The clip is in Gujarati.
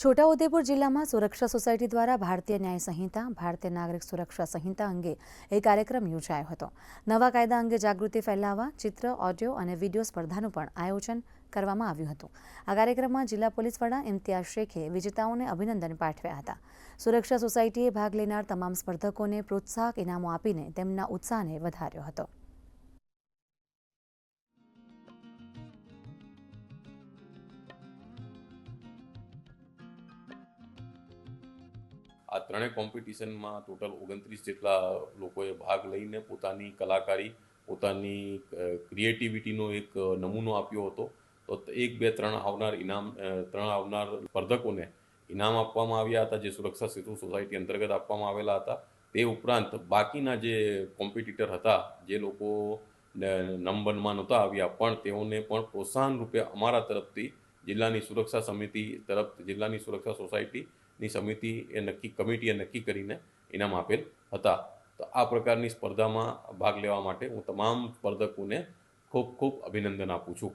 છોટાઉદેપુર જિલ્લામાં સુરક્ષા સોસાયટી દ્વારા ભારતીય ન્યાય સંહિતા, ભારતીય નાગરિક સુરક્ષા સંહિતા અંગે એક કાર્યક્રમ યોજાયો હતો। નવા કાયદા અંગે જાગૃતિ ફેલાવવા ચિત્ર, ઓડિયો અને વિડીયો સ્પર્ધાનું પણ આયોજન કરવામાં આવ્યું હતું। આ કાર્યક્રમમાં જિલ્લા પોલીસ વડા ઇમ્તિયાઝ શેખે વિજેતાઓને અભિનંદન પાઠવ્યા હતા। સુરક્ષા સોસાયટીએ ભાગ લેનાર તમામ સ્પર્ધકોને પ્રોત્સાહક ઇનામો આપીને તેમના ઉત્સાહને વધાર્યો હતો। આ ત્રણેય કોમ્પિટિશનમાં ટોટલ 29 જેટલા લોકોએ ભાગ લઈને પોતાની કલાકારી, પોતાની ક્રિએટિવિટીનો એક નમૂનો આપ્યો હતો। તો 1, 2, 3 આવનાર સ્પર્ધકોને ઇનામ આપવામાં આવ્યા હતા, જે સુરક્ષા સેતુ સોસાયટી અંતર્ગત આપવામાં આવેલા હતા। તે ઉપરાંત બાકીના જે કોમ્પિટિટર હતા, જે લોકો નંબરમાં નહોતા આવ્યા, પણ તેઓને પણ પ્રોત્સાહન રૂપે અમારા તરફથી જિલ્લાની સુરક્ષા સમિતિ જિલ્લાની સુરક્ષા સોસાયટીની કમિટીએ નક્કી કરીને ઇનામ આપેલ હતા। તો આ પ્રકારની સ્પર્ધામાં ભાગ લેવા માટે હું તમામ સ્પર્ધકોને ખૂબ ખૂબ અભિનંદન આપું છું।